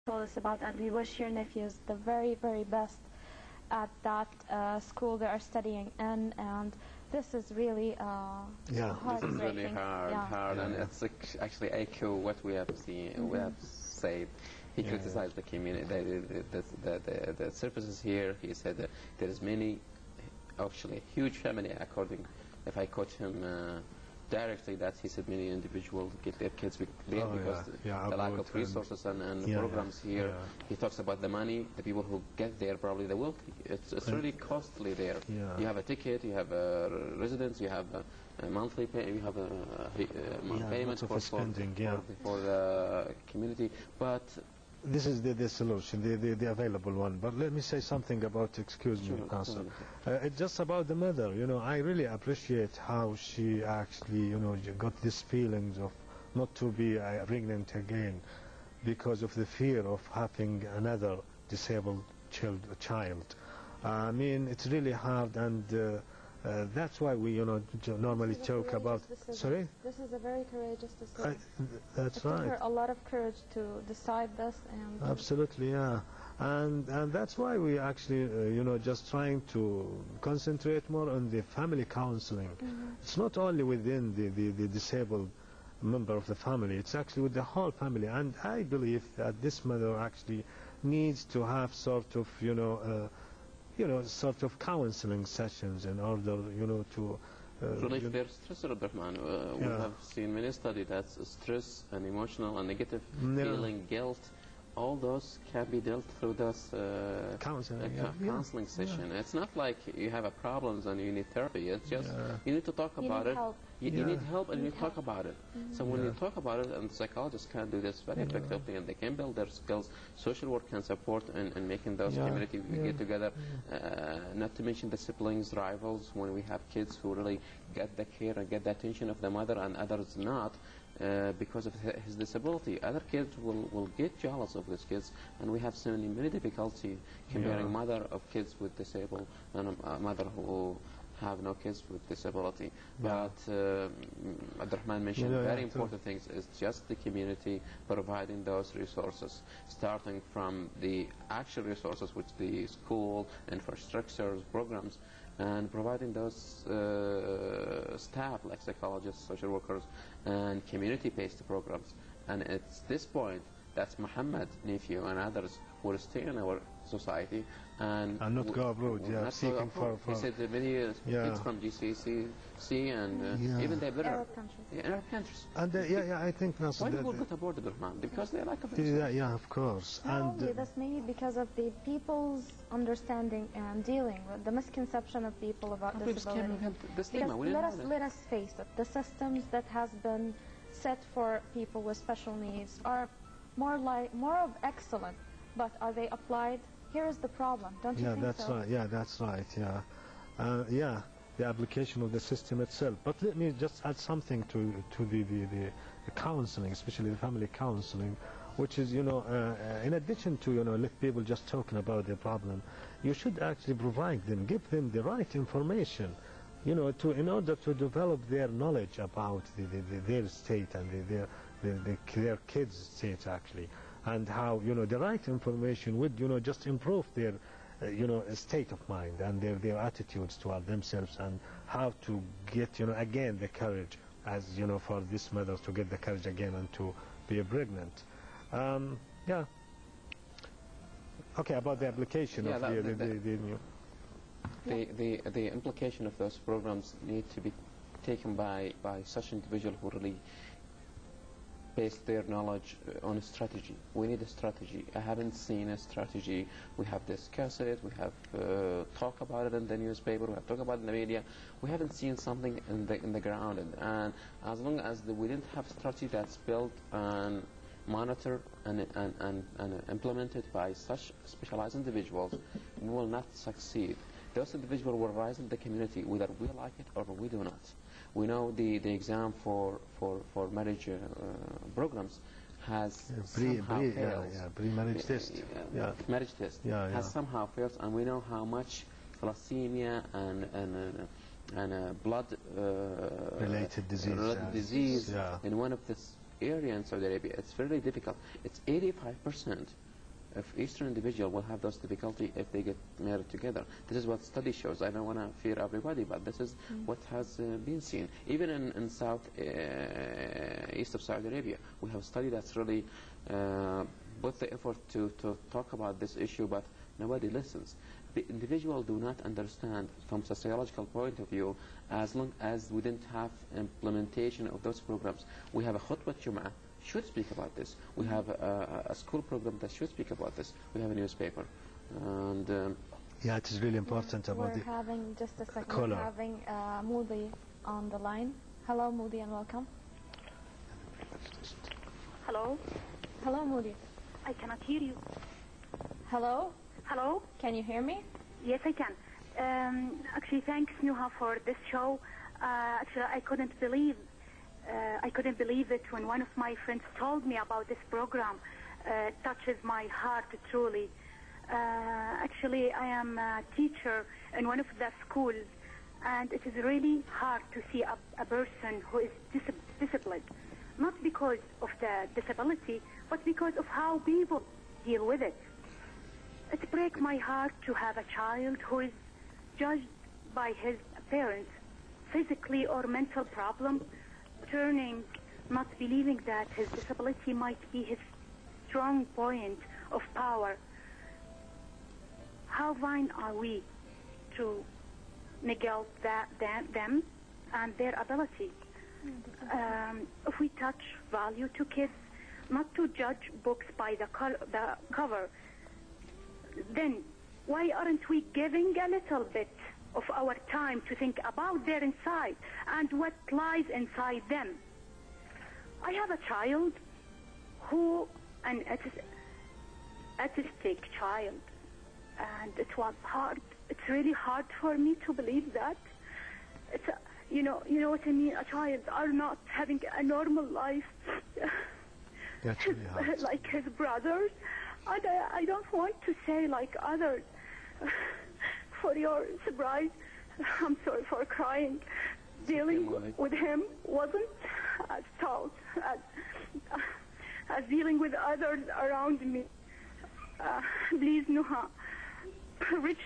told us about, and we wish your nephews the very, very best at that school they are studying in. And this is really this is really hard, and it's actually echo what we have seen, we have said. He criticized the community, the services here. He said that there is many, actually huge family, according, if I quote him directly, that he said many individuals get their kids there because the lack of resources and programs here. He talks about the money, the people who get there, probably the wealthy. It's really costly there. You have a ticket, you have a residence, you have a monthly pay, you have a payment for the community. But this is the solution, the available one. But let me say something about, excuse me, Council. It's just about the mother. You know, I really appreciate how she actually, you know, got these feelings of not to be pregnant again because of the fear of having another disabled child. I mean, it's really hard, and that's why we, you know, normally talk about. Sorry? This is a very courageous decision. That's it right. took her a lot of courage to decide this, and absolutely, yeah. And that's why we actually, you know, just trying to concentrate more on the family counseling. It's not only within the disabled member of the family, it's actually with the whole family. And I believe that this mother actually needs to have sort of, you know, sort of counseling sessions in order, you know, to relieve their stress, Abdurrahman. We have seen many studies that stress and emotional and negative feeling, guilt, all those can be dealt through this counseling session. It's not like you have a problems and you need therapy. It's just you need to talk about it. You need help, and you need to talk about it. So when you talk about it, and psychologists can do this very effectively, and they can build their skills. Social work can support in making those community get together. Not to mention the siblings, rivals, when we have kids who really get the care and get the attention of the mother and others not. Because of his disability, other kids will get jealous of these kids, and we have seen many difficulty comparing mother of kids with disabled and a mother who have no kids with disability. But Abdurrahman mentioned very important things. It's just the community providing those resources, starting from the actual resources, which the school, infrastructures, programs, and providing those staff like psychologists, social workers, and community-based programs. And at this point, that's Muhammad, nephew, and others will stay in our society and not go abroad. Seeking for he said that many kids from GCC and even the Arab countries. Arab countries. And I think why people got aboard Abdurrahman? Because they like of course. Not only that's maybe because of the people's understanding and dealing with the misconception of people about disability. Let us face it, the systems that has been set for people with special needs are more of excellent, but are they applied? Here is the problem, don't you think that's so? right. Yeah, that's right. The application of the system itself. But let me just add something to the counseling, especially the family counseling, which is, you know, in addition to, you know, let people just talking about the problem, you should actually provide them, give them the right information, you know, in order to develop their knowledge about their state and their kids' state actually, and how, you know, the right information would, you know, just improve their you know, state of mind and their attitudes toward themselves, and how to get, you know, again the courage, as you know, for this mother to get the courage again and to be pregnant. Okay, about the application of the implication of those programs need to be taken by such individuals who really base their knowledge on a strategy. We need a strategy. I haven't seen a strategy. We have discussed it. We have talked about it in the newspaper. We have talked about it in the media. We haven't seen something in the ground. And as long as we didn't have a strategy that's built and monitored and implemented by such specialized individuals, we will not succeed. Those individuals will rise in the community whether we like it or we do not. We know the exam for marriage programs has somehow failed. Pre-marriage test. Marriage test has somehow failed, and we know how much thalassemia and blood related disease in one of this area in Saudi Arabia. It's very difficult. It's 85% if Eastern individual will have those difficulty if they get married together. This is what study shows. I don't want to fear everybody, but this is what has been seen. Even in south east of Saudi Arabia, we have a study that's really put the effort to talk about this issue, but nobody listens. The individual do not understand from sociological point of view as long as we didn't have implementation of those programs. We have a khutbah Jum'ah should speak about this. We have a school program that should speak about this. We have a newspaper. And yeah, it is really important about We're having, just a second, we're having Moody on the line. Hello, Moody, and welcome. Hello? Hello, Moody. I cannot hear you. Hello? Hello? Can you hear me? Yes, I can. Actually, thanks, Nuha, for this show. Actually, I couldn't believe it when one of my friends told me about this program. It touches my heart, truly. Actually, I am a teacher in one of the schools, and it is really hard to see a person who is disciplined, not because of the disability, but because of how people deal with it. It breaks my heart to have a child who is judged by his parents, physically or mental problem, turning, not believing that his disability might be his strong point of power. How vain are we to negate them and their ability? If we touch value to kids, not to judge books by the cover, then why aren't we giving a little bit of our time to think about their inside and what lies inside them? I have a child who, an autistic child, and it was hard. It's really hard for me to believe that. It's you know what I mean. A child are not having a normal life. That's really hard. Like his brothers. I don't want to say like others. For your surprise, I'm sorry for crying. Dealing with him wasn't as tough as dealing with others around me. Please, Nuha, reach